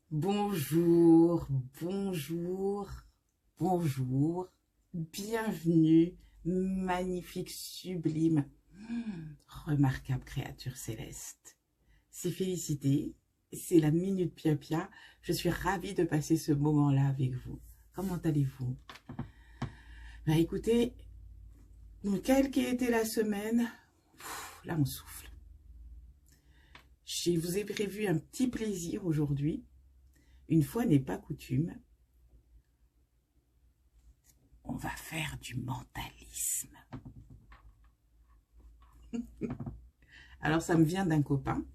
Bonjour, bonjour, bonjour, bienvenue, magnifique, sublime, remarquable créature céleste. C'est Félicité, c'est la Minute Pia-Pia, je suis ravie de passer ce moment-là avec vous. Comment allez-vous? Bah écoutez, quelle qu'ait été la semaine, là on souffle. Je vous ai prévu un petit plaisir aujourd'hui. Une fois n'est pas coutume, on va faire du mentalisme. Alors, ça me vient d'un copain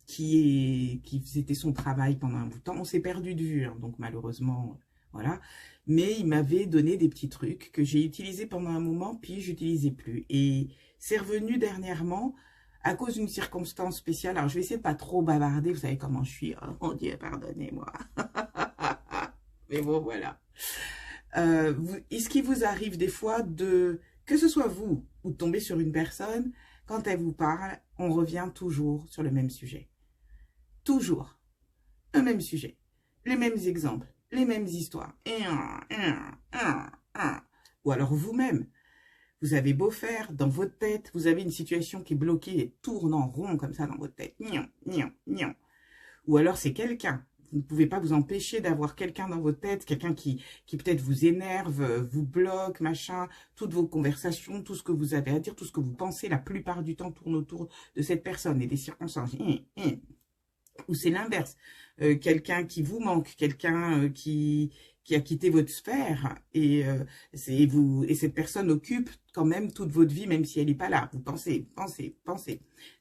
qui faisait son travail pendant un bout de temps. On s'est perdu de vue, hein, donc malheureusement, voilà. Mais il m'avait donné des petits trucs que j'ai utilisés pendant un moment, puis j'utilisais plus. Et c'est revenu dernièrement à cause d'une circonstance spéciale. Alors, je vais essayer de pas trop bavarder. Vous savez comment je suis. Oh mon Dieu, pardonnez-moi. Mais bon, voilà. Est-ce qu'il vous arrive des fois que ce soit vous ou de tomber sur une personne, quand elle vous parle, on revient toujours sur le même sujet. Toujours. Le même sujet. Les mêmes exemples. Les mêmes histoires. Ou alors vous-même. Vous avez beau faire dans votre tête, vous avez une situation qui est bloquée et tourne en rond comme ça dans votre tête. Ou alors c'est quelqu'un. Vous ne pouvez pas vous empêcher d'avoir quelqu'un dans votre tête, quelqu'un qui peut-être vous énerve, vous bloque, machin, toutes vos conversations, tout ce que vous avez à dire, tout ce que vous pensez, la plupart du temps tourne autour de cette personne et des circonstances. Ou c'est l'inverse, quelqu'un qui vous manque, quelqu'un qui a quitté votre sphère et cette personne occupe quand même toute votre vie, même si elle n'est pas là. Vous pensez.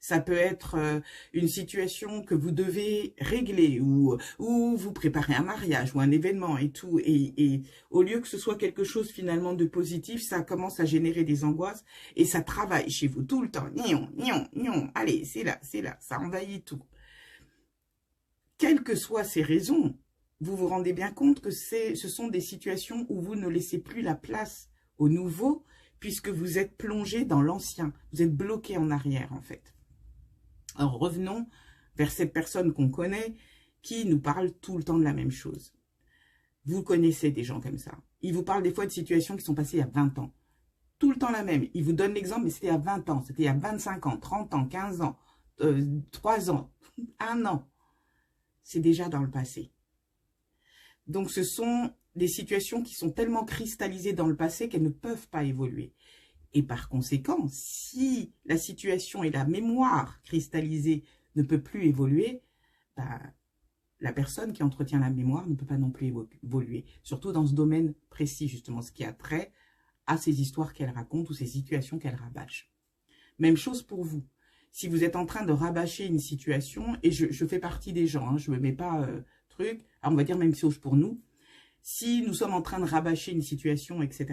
Ça peut être une situation que vous devez régler ou vous préparez un mariage ou un événement et tout. Et au lieu que ce soit quelque chose finalement de positif, ça commence à générer des angoisses et ça travaille chez vous tout le temps. Allez, c'est là, ça envahit tout. Quelles que soient ces raisons, vous vous rendez bien compte que ce sont des situations où vous ne laissez plus la place au nouveau, puisque vous êtes plongé dans l'ancien. Vous êtes bloqué en arrière, en fait. Alors, revenons vers cette personne qu'on connaît, qui nous parle tout le temps de la même chose. Vous connaissez des gens comme ça. Ils vous parlent des fois de situations qui sont passées il y a 20 ans. Tout le temps la même. Ils vous donnent l'exemple, mais c'était il y a 20 ans, c'était il y a 25 ans, 30 ans, 15 ans, 3 ans, 1 an. C'est déjà dans le passé. Donc, ce sont des situations qui sont tellement cristallisées dans le passé qu'elles ne peuvent pas évoluer. Et par conséquent, si la situation et la mémoire cristallisée ne peut plus évoluer, bah, la personne qui entretient la mémoire ne peut pas non plus évoluer. Surtout dans ce domaine précis, justement, ce qui a trait à ces histoires qu'elle raconte ou ces situations qu'elle rabâche. Même chose pour vous. Si vous êtes en train de rabâcher une situation, et je fais partie des gens, hein, je ne me mets pas truc, on va dire même chose pour nous, si nous sommes en train de rabâcher une situation, etc.,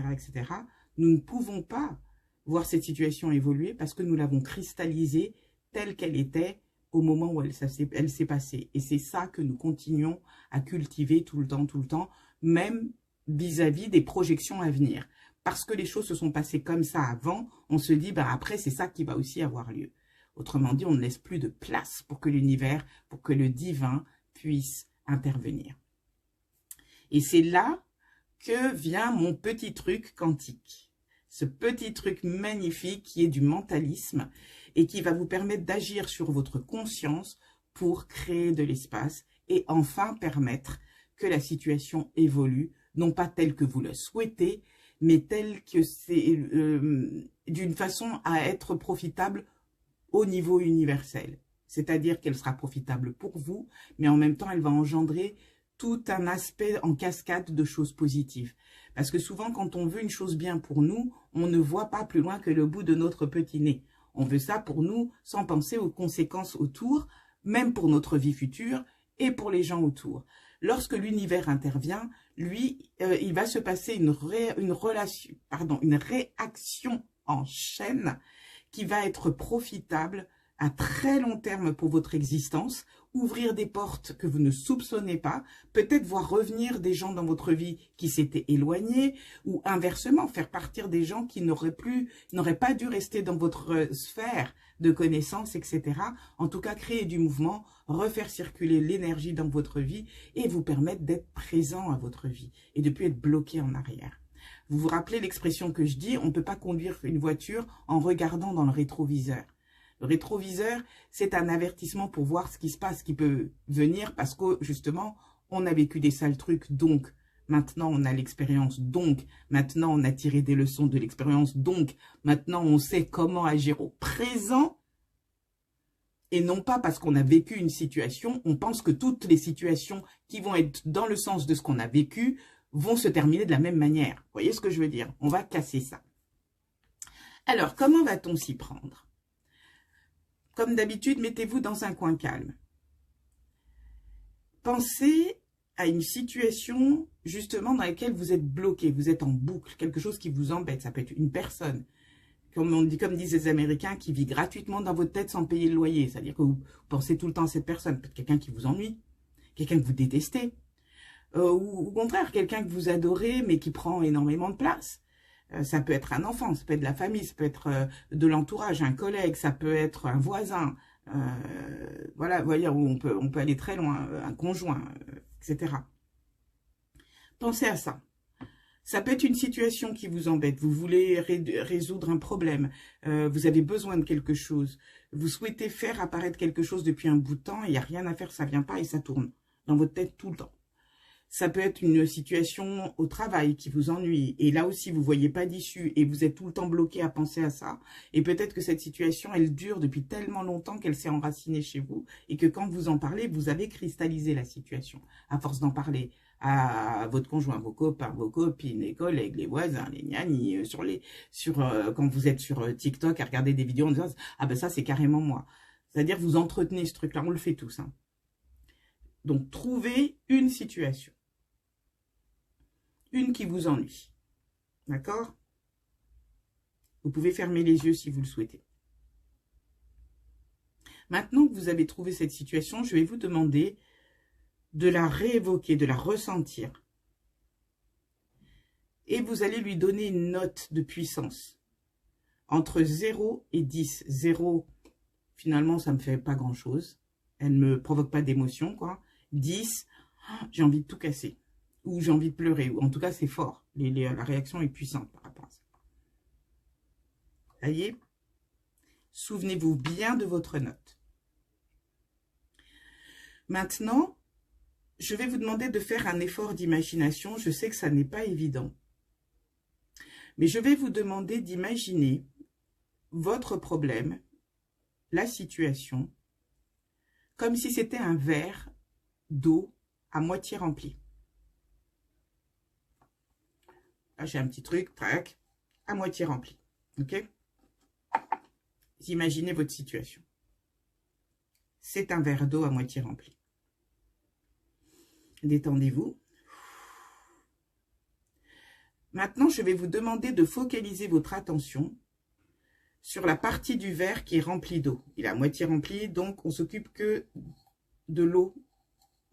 nous ne pouvons pas voir cette situation évoluer parce que nous l'avons cristallisée telle qu'elle était au moment où elle s'est passée. Et c'est ça que nous continuons à cultiver tout le temps, même vis-à-vis des projections à venir. Parce que les choses se sont passées comme ça avant, on se dit, bah après, c'est ça qui va aussi avoir lieu. Autrement dit, on ne laisse plus de place pour que l'univers, pour que le divin puisse intervenir. Et c'est là que vient mon petit truc quantique. Ce petit truc magnifique qui est du mentalisme et qui va vous permettre d'agir sur votre conscience pour créer de l'espace et enfin permettre que la situation évolue, non pas telle que vous le souhaitez, mais telle que c'est d'une façon à être profitable au niveau universel. C'est-à-dire qu'elle sera profitable pour vous, mais en même temps, elle va engendrer tout un aspect en cascade de choses positives. Parce que souvent, quand on veut une chose bien pour nous, on ne voit pas plus loin que le bout de notre petit nez. On veut ça pour nous sans penser aux conséquences autour, même pour notre vie future et pour les gens autour. Lorsque l'univers intervient, lui, il va se passer une réaction en chaîne qui va être profitable à très long terme pour votre existence, ouvrir des portes que vous ne soupçonnez pas, peut-être voir revenir des gens dans votre vie qui s'étaient éloignés, ou inversement, faire partir des gens qui n'auraient pas dû rester dans votre sphère de connaissances, etc. En tout cas, créer du mouvement, refaire circuler l'énergie dans votre vie et vous permettre d'être présent à votre vie et de ne plus être bloqué en arrière. Vous vous rappelez l'expression que je dis, on ne peut pas conduire une voiture en regardant dans le rétroviseur. Le rétroviseur, c'est un avertissement pour voir ce qui se passe, ce qui peut venir, parce que justement, on a vécu des sales trucs, donc maintenant on a l'expérience, donc maintenant on a tiré des leçons de l'expérience, donc maintenant on sait comment agir au présent, et non pas parce qu'on a vécu une situation, on pense que toutes les situations qui vont être dans le sens de ce qu'on a vécu vont se terminer de la même manière. Vous voyez ce que je veux dire? On va casser ça. Alors, comment va-t-on s'y prendre? Comme d'habitude, mettez-vous dans un coin calme. Pensez à une situation justement dans laquelle vous êtes bloqué, vous êtes en boucle, quelque chose qui vous embête. Ça peut être une personne, comme disent les Américains, qui vit gratuitement dans votre tête sans payer le loyer. C'est-à-dire que vous pensez tout le temps à cette personne. Peut-être quelqu'un qui vous ennuie, quelqu'un que vous détestez. Ou au contraire, quelqu'un que vous adorez mais qui prend énormément de place. Ça peut être un enfant, ça peut être de la famille, ça peut être de l'entourage, un collègue, ça peut être un voisin. Voilà, vous voyez, on peut aller très loin, un conjoint, etc. Pensez à ça. Ça peut être une situation qui vous embête, vous voulez résoudre un problème, vous avez besoin de quelque chose, vous souhaitez faire apparaître quelque chose depuis un bout de temps, il n'y a rien à faire, ça ne vient pas et ça tourne dans votre tête tout le temps. Ça peut être une situation au travail qui vous ennuie et là aussi vous ne voyez pas d'issue et vous êtes tout le temps bloqué à penser à ça. Et peut-être que cette situation, elle dure depuis tellement longtemps qu'elle s'est enracinée chez vous et que quand vous en parlez, vous avez cristallisé la situation. À force d'en parler à votre conjoint, vos copains, vos copines, les collègues, les voisins, les gnanis, quand vous êtes sur TikTok à regarder des vidéos en disant « Ah ben ça c'est carrément moi ». C'est-à-dire vous entretenez ce truc-là, on le fait tous. Hein. Donc trouvez une situation. Une qui vous ennuie. D'accord? Vous pouvez fermer les yeux si vous le souhaitez. Maintenant que vous avez trouvé cette situation, je vais vous demander de la réévoquer, de la ressentir. Et vous allez lui donner une note de puissance. Entre 0 et 10. 0, finalement, ça ne me fait pas grand-chose. Elle ne me provoque pas d'émotion, quoi. 10, j'ai envie de tout casser. Ou j'ai envie de pleurer, ou en tout cas c'est fort. La réaction est puissante par rapport à ça. Voyez? Souvenez-vous bien de votre note. Maintenant, je vais vous demander de faire un effort d'imagination. Je sais que ça n'est pas évident. Mais je vais vous demander d'imaginer votre problème, la situation, comme si c'était un verre d'eau à moitié rempli. Là, j'ai un petit truc, tac, à moitié rempli. Ok? Imaginez votre situation. C'est un verre d'eau à moitié rempli. Détendez-vous. Maintenant, je vais vous demander de focaliser votre attention sur la partie du verre qui est remplie d'eau. Il est à moitié rempli, donc on s'occupe que de l'eau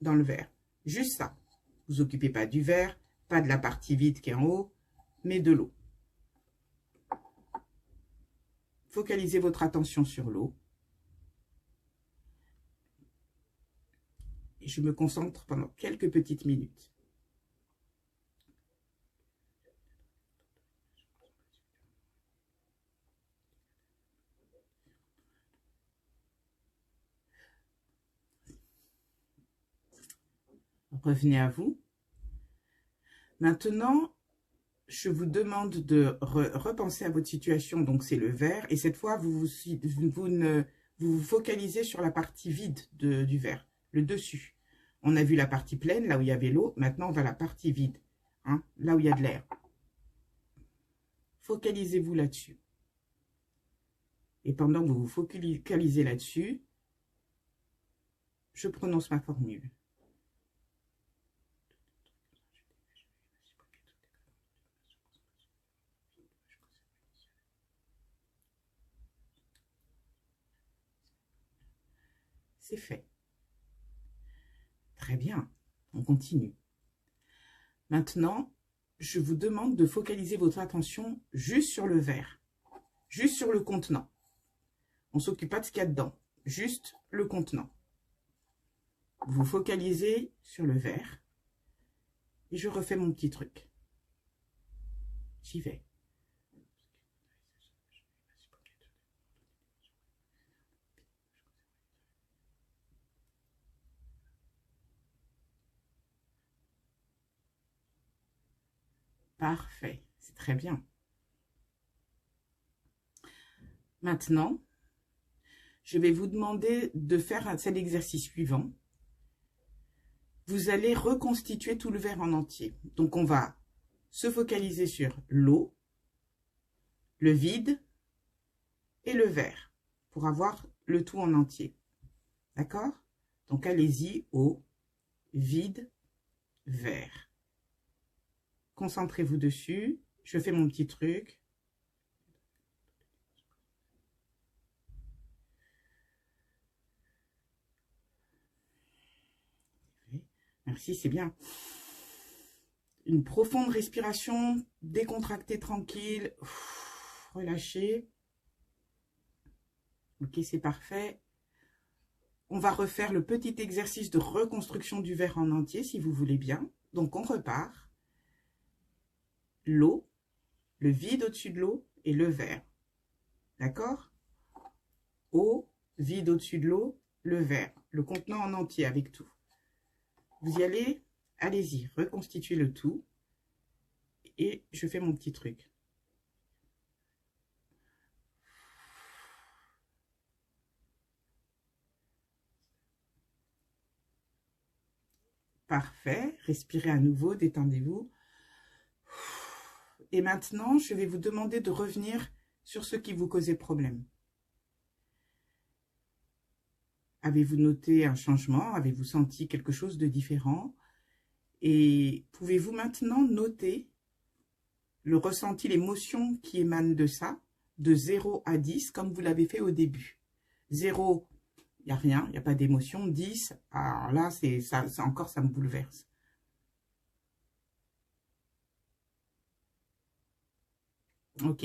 dans le verre. Juste ça. Vous vous occupez pas du verre, pas de la partie vide qui est en haut, mais de l'eau. Focalisez votre attention sur l'eau. Et je me concentre pendant quelques petites minutes. Revenez à vous. Maintenant, je vous demande de repenser à votre situation. Donc, c'est le verre. Et cette fois, vous vous focalisez sur la partie vide du verre, le dessus. On a vu la partie pleine, là où il y avait l'eau. Maintenant, on va à la partie vide, hein, là où il y a de l'air. Focalisez-vous là-dessus. Et pendant que vous vous focalisez là-dessus, je prononce ma formule. C'est fait. Très bien, on continue. Maintenant, je vous demande de focaliser votre attention juste sur le verre, juste sur le contenant. On ne s'occupe pas de ce qu'il y a dedans, juste le contenant. Vous focalisez sur le verre et je refais mon petit truc. J'y vais. Parfait, c'est très bien. Maintenant, je vais vous demander de faire cet exercice suivant. Vous allez reconstituer tout le verre en entier. Donc, on va se focaliser sur l'eau, le vide et le verre pour avoir le tout en entier. D'accord? Donc, allez-y, eau, vide, verre. Concentrez-vous dessus. Je fais mon petit truc. Merci, c'est bien. Une profonde respiration, décontractée, tranquille. Relâchez. Ok, c'est parfait. On va refaire le petit exercice de reconstruction du verre en entier, si vous voulez bien. Donc, on repart. L'eau, le vide au-dessus de l'eau et le verre. D'accord? Eau, vide au-dessus de l'eau, le verre. Le contenant en entier avec tout. Vous y allez? Allez-y, reconstituez le tout. Et je fais mon petit truc. Parfait. Respirez à nouveau, détendez-vous. Et maintenant, je vais vous demander de revenir sur ce qui vous causait problème. Avez-vous noté un changement? Avez-vous senti quelque chose de différent? Et pouvez-vous maintenant noter le ressenti, l'émotion qui émane de ça, de 0 à 10, comme vous l'avez fait au début. 0, il n'y a rien, il n'y a pas d'émotion. 10, alors là, encore, ça me bouleverse. Ok.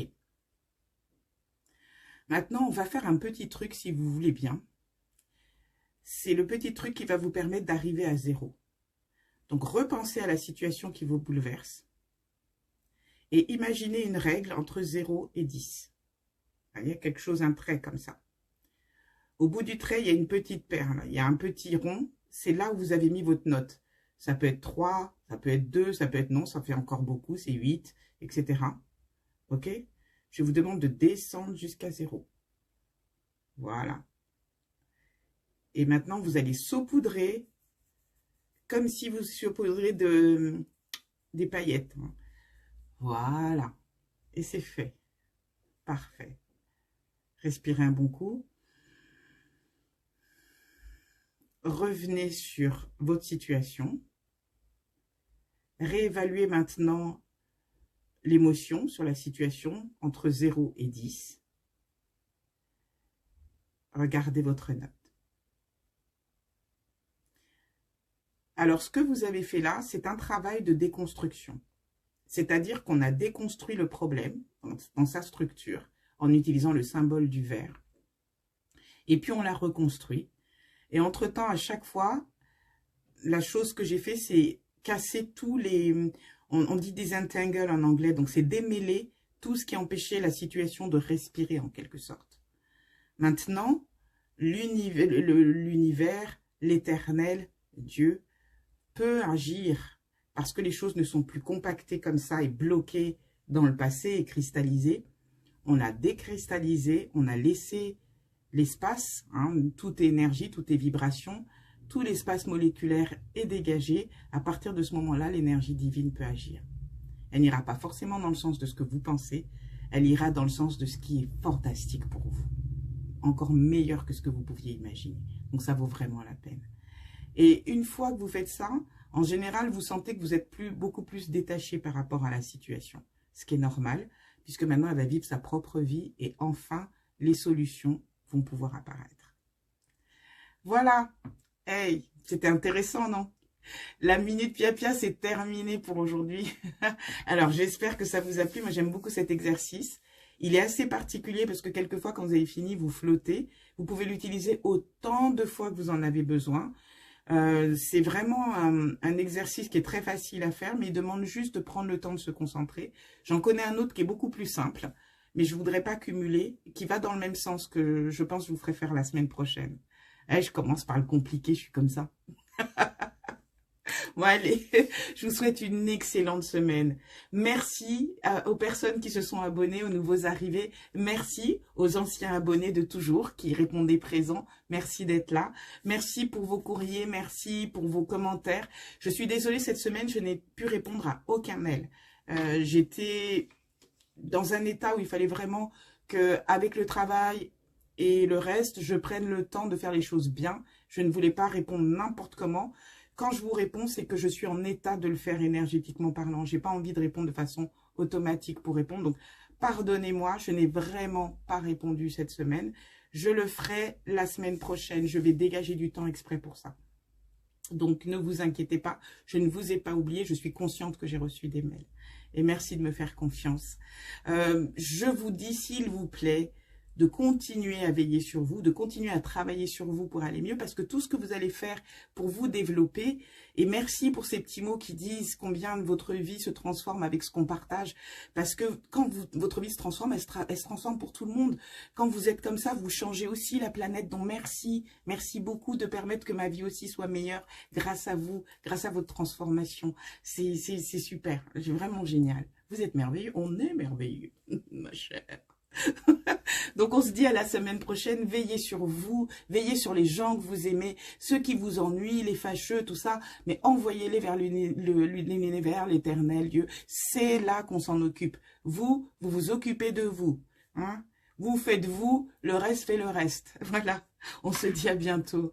Maintenant, on va faire un petit truc, si vous voulez bien. C'est le petit truc qui va vous permettre d'arriver à 0. Donc, repensez à la situation qui vous bouleverse. Et imaginez une règle entre 0 et 10. Il y a quelque chose, un trait comme ça. Au bout du trait, il y a une petite perle. Il y a un petit rond. C'est là où vous avez mis votre note. Ça peut être 3, ça peut être 2, ça peut être non, ça fait encore beaucoup, c'est 8, etc. Ok? Je vous demande de descendre jusqu'à 0. Voilà. Et maintenant, vous allez saupoudrer comme si vous saupoudrez des paillettes. Voilà. Et c'est fait. Parfait. Respirez un bon coup. Revenez sur votre situation. Réévaluez maintenant l'émotion sur la situation entre 0 et 10. Regardez votre note. Alors, ce que vous avez fait là, c'est un travail de déconstruction. C'est-à-dire qu'on a déconstruit le problème dans sa structure en utilisant le symbole du verre. Et puis, on l'a reconstruit. Et entre-temps, à chaque fois, la chose que j'ai fait, c'est casser tous les... On dit disentangle en anglais, donc c'est démêler tout ce qui empêchait la situation de respirer en quelque sorte. Maintenant, l'univers, l'éternel, Dieu, peut agir parce que les choses ne sont plus compactées comme ça et bloquées dans le passé et cristallisées. On a décristallisé, on a laissé l'espace, tout est énergie, tout est vibration, tout l'espace moléculaire est dégagé. À partir de ce moment-là, l'énergie divine peut agir. Elle n'ira pas forcément dans le sens de ce que vous pensez, elle ira dans le sens de ce qui est fantastique pour vous. Encore meilleur que ce que vous pouviez imaginer. Donc ça vaut vraiment la peine. Et une fois que vous faites ça, en général, vous sentez que vous êtes beaucoup plus détaché par rapport à la situation. Ce qui est normal, puisque maintenant, elle va vivre sa propre vie et enfin, les solutions vont pouvoir apparaître. Voilà. Hey, c'était intéressant, non? La minute Pia c'est terminé pour aujourd'hui. Alors, j'espère que ça vous a plu. Moi, j'aime beaucoup cet exercice. Il est assez particulier parce que quelquefois, quand vous avez fini, vous flottez. Vous pouvez l'utiliser autant de fois que vous en avez besoin. C'est vraiment un exercice qui est très facile à faire, mais il demande juste de prendre le temps de se concentrer. J'en connais un autre qui est beaucoup plus simple, mais je voudrais pas cumuler, qui va dans le même sens que je pense que je vous ferai faire la semaine prochaine. Je commence par le compliqué, je suis comme ça. Bon, allez, je vous souhaite une excellente semaine. Merci aux personnes qui se sont abonnées, aux nouveaux arrivés. Merci aux anciens abonnés de toujours qui répondaient présents. Merci d'être là. Merci pour vos courriers, merci pour vos commentaires. Je suis désolée, cette semaine, je n'ai pu répondre à aucun mail. J'étais dans un état où il fallait vraiment que, avec le travail et le reste, je prenne le temps de faire les choses bien. Je ne voulais pas répondre n'importe comment. Quand je vous réponds, c'est que je suis en état de le faire énergétiquement parlant. J'ai pas envie de répondre de façon automatique pour répondre. Donc, pardonnez-moi, je n'ai vraiment pas répondu cette semaine. Je le ferai la semaine prochaine. Je vais dégager du temps exprès pour ça. Donc, ne vous inquiétez pas. Je ne vous ai pas oublié. Je suis consciente que j'ai reçu des mails. Et merci de me faire confiance. Je vous dis, s'il vous plaît, de continuer à veiller sur vous, de continuer à travailler sur vous pour aller mieux, parce que tout ce que vous allez faire pour vous développer, et merci pour ces petits mots qui disent combien votre vie se transforme avec ce qu'on partage, parce que quand votre vie se transforme, elle se transforme pour tout le monde. Quand vous êtes comme ça, vous changez aussi la planète, donc merci beaucoup de permettre que ma vie aussi soit meilleure grâce à vous, grâce à votre transformation. C'est super, c'est vraiment génial. Vous êtes merveilleux, on est merveilleux, ma chère. Donc on se dit à la semaine prochaine. Veillez sur vous, veillez sur les gens que vous aimez, ceux qui vous ennuient, les fâcheux, tout ça, mais envoyez-les vers l'univers, l'éternel Dieu. C'est là qu'on s'en occupe. Vous vous occupez de vous, hein? Vous faites vous, le reste fait le reste. Voilà, on se dit à bientôt.